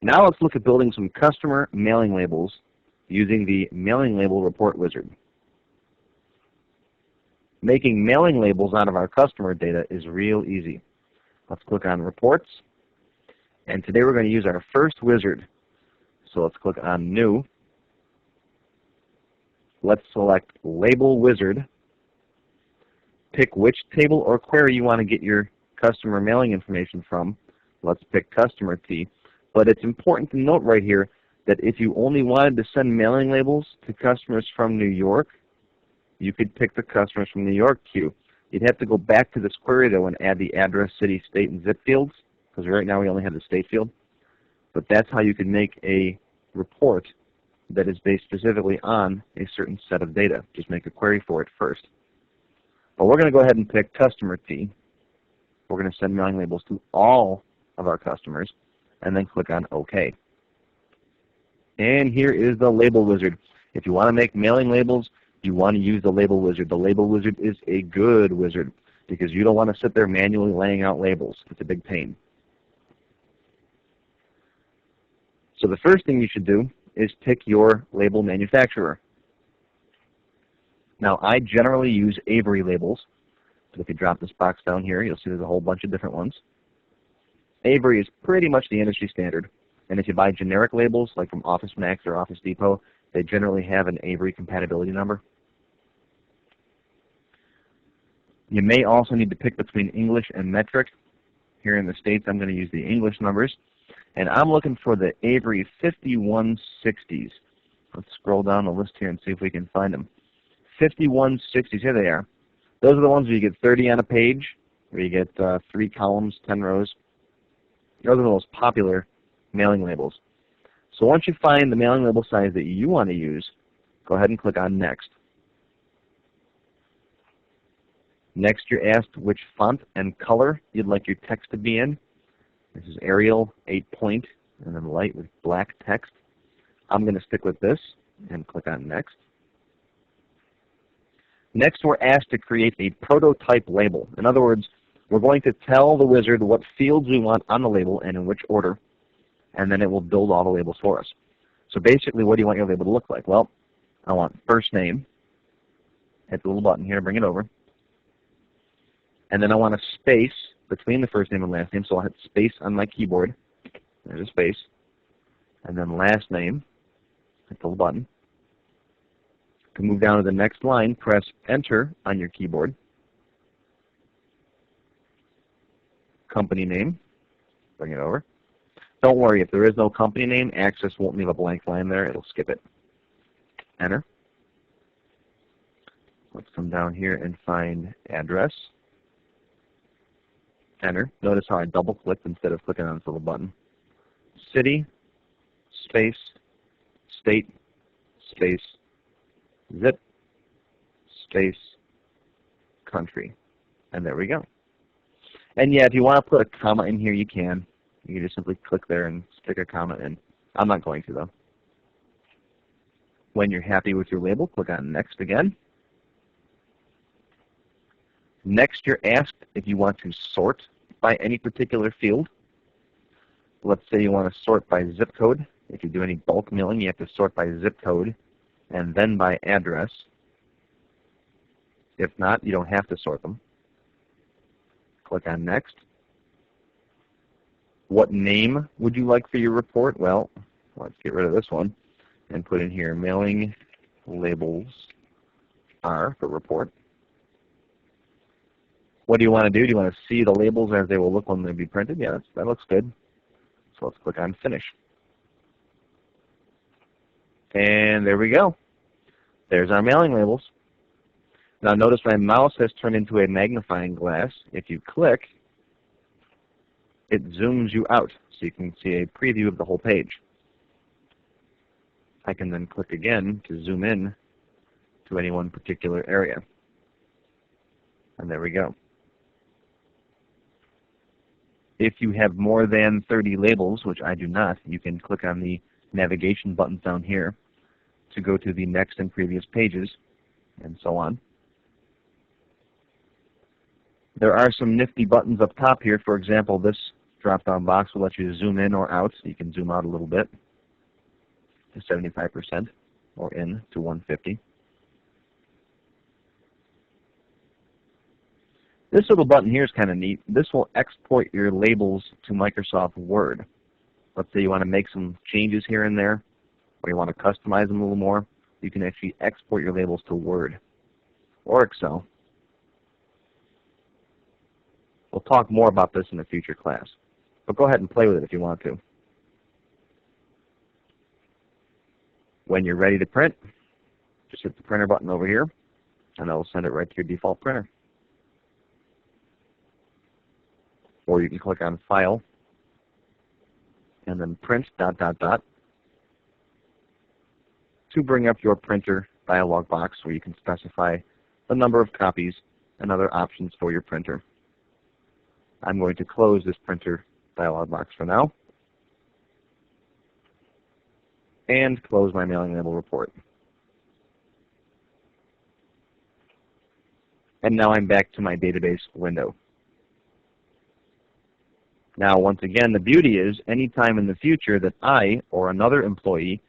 Now let's look at building some customer mailing labels using the Mailing Label Report Wizard. Making mailing labels out of our customer data is real easy. Let's click on Reports, and today we're going to use our first wizard. So let's click on New. Let's select Label Wizard. Pick which table or query you want to get your customer mailing information from. Let's pick Customer T. But it's important to note right here that if you only wanted to send mailing labels to customers from New York, you could pick the customers from New York queue. You'd have to go back to this query though and add the address, city, state, and zip fields, because right now we only have the state field. But that's how you can make a report that is based specifically on a certain set of data. Just make a query for it first. But we're going to go ahead and pick Customer T. We're going to send mailing labels to all of our customers, and then click on OK. And here is the Label Wizard. If you want to make mailing labels, you want to use the Label Wizard. The Label Wizard is a good wizard because you don't want to sit there manually laying out labels. It's a big pain. So the first thing you should do is pick your label manufacturer. Now, I generally use Avery labels. So if you drop this box down here, you'll see there's a whole bunch of different ones. Avery is pretty much the industry standard. And if you buy generic labels, like from Office Max or Office Depot, they generally have an Avery compatibility number. You may also need to pick between English and metric. Here in the States, I'm going to use the English numbers. And I'm looking for the Avery 5160s. Let's scroll down the list here and see if we can find them. 5160s, here they are. Those are the ones where you get 30 on a page, where you get 3 columns, 10 rows. Those are the most popular mailing labels. So once you find the mailing label size that you want to use, go ahead and click on Next. Next, you're asked which font and color you'd like your text to be in. This is Arial 8-point, and then light with black text. I'm going to stick with this and click on Next. Next, we're asked to create a prototype label. In other words, we're going to tell the wizard what fields we want on the label and in which order, and then it will build all the labels for us. So basically, what do you want your label to look like? Well, I want first name. Hit the little button here to bring it over. And then I want a space between the first name and last name, so I'll hit space on my keyboard. There's a space. And then last name. Hit the little button. To move down to the next line, press Enter on your keyboard. Company name. Bring it over. Don't worry, if there is no company name, Access won't leave a blank line there. It'll skip it. Enter. Let's come down here and find address. Enter. Notice how I double-clicked instead of clicking on this little button. City, space, state, space, zip, space, country. And there we go. And yeah, if you want to put a comma in here, you can. You can just simply click there and stick a comma in. I'm not going to, though. When you're happy with your label, click on Next again. Next, you're asked if you want to sort by any particular field. Let's say you want to sort by zip code. If you do any bulk mailing, you have to sort by zip code and then by address. If not, you don't have to sort them. Click on Next. What name would you like for your report? Well, let's get rid of this one and put in here Mailing Labels R for report. What do you want to do? Do you want to see the labels as they will look when they be printed? Yeah, that looks good. So let's click on Finish. And there we go. There's our mailing labels. Now notice my mouse has turned into a magnifying glass. If you click, it zooms you out so you can see a preview of the whole page. I can then click again to zoom in to any one particular area. And there we go. If you have more than 30 labels, which I do not, you can click on the navigation buttons down here to go to the next and previous pages, and so on. There are some nifty buttons up top here. For example, this drop-down box will let you zoom in or out. So you can zoom out a little bit to 75% or in to 150. This little button here is kind of neat. This will export your labels to Microsoft Word. Let's say you want to make some changes here and there, or you want to customize them a little more. You can actually export your labels to Word or Excel. We'll talk more about this in a future class, but go ahead and play with it if you want to. When you're ready to print, just hit the printer button over here, and that'll send it right to your default printer. Or you can click on File, and then Print ... to bring up your printer dialog box where you can specify the number of copies and other options for your printer. I'm going to close this printer dialog box for now and close my mailing label report. And now I'm back to my database window. Now, once again, the beauty is anytime in the future that I or another employee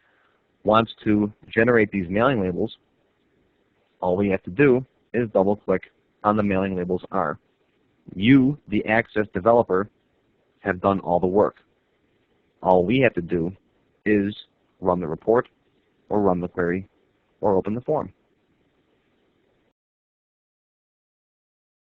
wants to generate these mailing labels, all we have to do is double-click on the mailing labels R. You, the Access developer, have done all the work. All we have to do is run the report or run the query or open the form.